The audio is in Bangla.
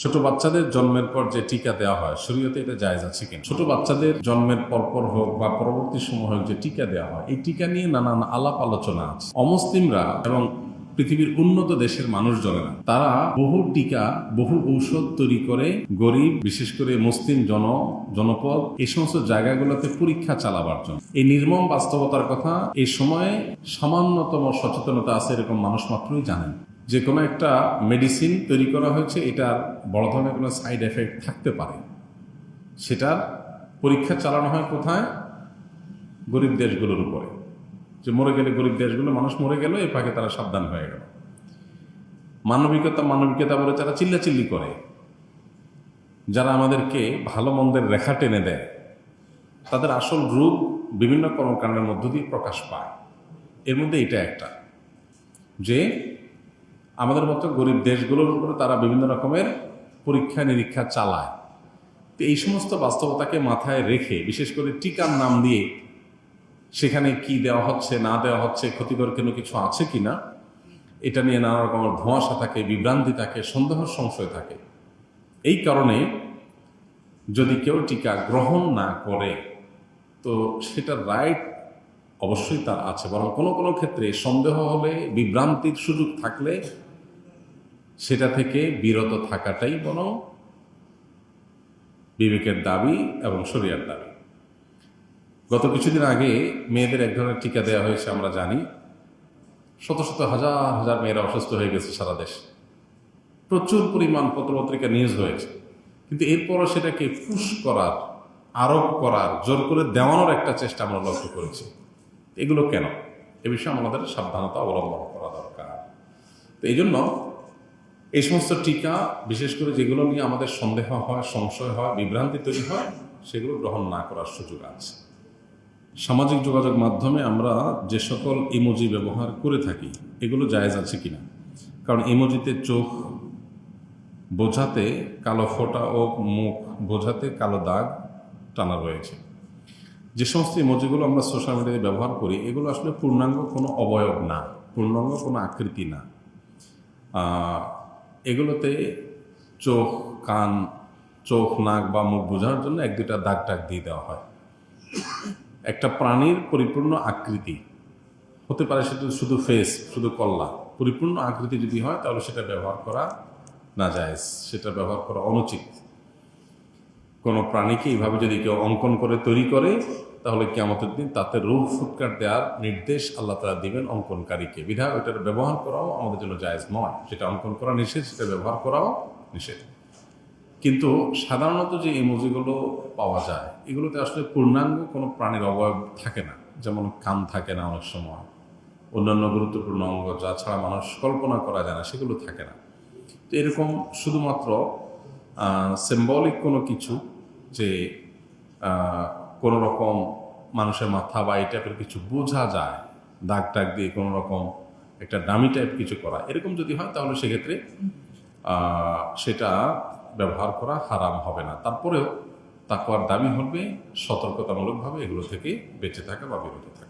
ছোট বাচ্চাদের জন্মের পর যে টিকা দেওয়া হয় শরীয়তে এটা জায়েজ আছে কিনা? ছোট বাচ্চাদের জন্মের পরপর হোক বা পরবর্তী সময় হোক যে টিকা দেওয়া হয়, এই টিকা নিয়ে নানান আলাপ আলোচনা আছে। অমুসলিমরা এবং পৃথিবীর উন্নত দেশের মানুষজনেরা তারা বহু টিকা, বহু ঔষধ তৈরি করে গরিব, বিশেষ করে মুসলিম জনপদ এই সমস্ত জায়গাগুলোতে পরীক্ষা চালাবার জন্য। এই নির্মম বাস্তবতার কথা এই সময়ে সামান্যতম সচেতনতা আছে এরকম মানুষ মাত্রই জানেন। যে কোনো একটা মেডিসিন তৈরি করা হয়েছে, এটার বড় ধরনের কোনো সাইড এফেক্ট থাকতে পারে, সেটার পরীক্ষা চালানো হয় কোথায়? গরিব দেশগুলোর উপরে। যে মরে গেলে গরিব দেশগুলো, মানুষ মরে গেল, এ ফাঁকে তারা সাবধান হয়ে গেল। মানবিকতা বলে যারা চিল্লাচিল্লি করে, যারা আমাদেরকে ভালো মন্দের রেখা টেনে দেয়, তাদের আসল রূপ বিভিন্ন কর্মকাণ্ডের মধ্য দিয়ে প্রকাশ পায়। এর মধ্যে এটা একটা, যে আমাদের মতো গরিব দেশগুলোর উপরে তারা বিভিন্ন রকমের পরীক্ষা নিরীক্ষা চালায়। তো এই সমস্ত বাস্তবতাকে মাথায় রেখে, বিশেষ করে টিকার নাম দিয়ে সেখানে কি দেওয়া হচ্ছে না দেওয়া হচ্ছে, ক্ষতিকর কোনো কিছু আছে কি না, এটা নিয়ে নানা রকমের ধোঁয়াশা থাকে, বিভ্রান্তি থাকে, সন্দেহ সংশয় থাকে। এই কারণে যদি কেউ টিকা গ্রহণ না করে, তো সেটার রাইট অবশ্যই তার আছে, বরং কোনো কোনো ক্ষেত্রে সন্দেহ হলে, বিভ্রান্তির সুযোগ থাকলে সেটা থেকে বিরত থাকাটাই বরং বিবেকের দাবি এবং শরীয়তের দাবি। গত কিছুদিন আগে মেয়েদের এক ধরনের টিকা দেওয়া হয়েছে, আমরা জানি। শত শত হাজার হাজার মেয়েরা অসুস্থ হয়ে গেছে সারা দেশে, প্রচুর পরিমাণ পত্রপত্রিকা নিউজ হয়েছে। কিন্তু এরপরও সেটাকে পুশ করার, আরোপ করার, জোর করে দেওয়ানোর একটা চেষ্টা আমরা লক্ষ্য করেছি। এগুলো কেন? এ বিষয়ে আমাদের সাবধানতা অবলম্বন করা দরকার। তো এই জন্য এই সমস্ত টিকা, বিশেষ করে যেগুলো নিয়ে আমাদের সন্দেহ হয়, সংশয় হয়, বিভ্রান্তি তৈরি হয়, সেগুলো গ্রহণ না করার সুযোগ আছে। সামাজিক যোগাযোগ মাধ্যমে আমরা যে সকল ইমোজি ব্যবহার করে থাকি, এগুলো জায়েজ আছে কিনা? কারণ ইমোজিতে চোখ বোঝাতে কালো ফোঁটা ও মুখ বোঝাতে কালো দাগ টানা রয়েছে। যে সমস্ত ইমোজিগুলো আমরা সোশ্যাল মিডিয়াতে ব্যবহার করি, এগুলো আসলে পূর্ণাঙ্গ কোনো অবয়ব না, পূর্ণাঙ্গ কোনো আকৃতি না। এগুলোতে চোখ, কান, চোখ, নাক বা মুখ বোঝানোর জন্য এক দুটা দাগ টাগ দিয়ে দেওয়া হয়। একটা প্রাণীর পরিপূর্ণ আকৃতি হতে পারে, সেটা শুধু ফেস, শুধু কল্লা, পরিপূর্ণ আকৃতি যদি হয় তাহলে সেটা ব্যবহার করা নাজায়েজ, সেটা ব্যবহার করা অনুচিত। কোনো প্রাণীকে এইভাবে যদি কেউ অঙ্কন করে তৈরি করে, তাহলে কিয়ামতের দিন তাতে রূহ ফুৎকার দেওয়ার নির্দেশ আল্লাহ তাআলা দিবেন অঙ্কনকারীকে। বিধায় ওইটার ব্যবহার করাও আমাদের জন্য জায়েজ নয়। সেটা অঙ্কন করা নিষেধ, সেটা ব্যবহার করাও নিষেধ। কিন্তু সাধারণত যে ইমোজিগুলো পাওয়া যায়, এগুলোতে আসলে পূর্ণাঙ্গ কোনো প্রাণীর অবয়ব থাকে না। যেমন কান থাকে না অনেক সময়, অন্যান্য গুরুত্বপূর্ণ অঙ্গ যা ছাড়া মানুষ কল্পনা করা যায় না, সেগুলো থাকে না। তো এরকম শুধুমাত্র সিম্বলিক কোনো কিছু, যে কোনো রকম মানুষের মাথা বা এই টাইপের কিছু বোঝা যায়, দাগ টাগ দিয়ে কোনো রকম একটা ডামি টাইপ কিছু করা, এরকম যদি হয় তাহলে সেক্ষেত্রে সেটা ব্যবহার করা হারাম হবে না। তারপরেও তাকওয়ার দাবি হবে সতর্কতামূলকভাবে এগুলো থেকে বেঁচে থাকা বা বিরত থাকা।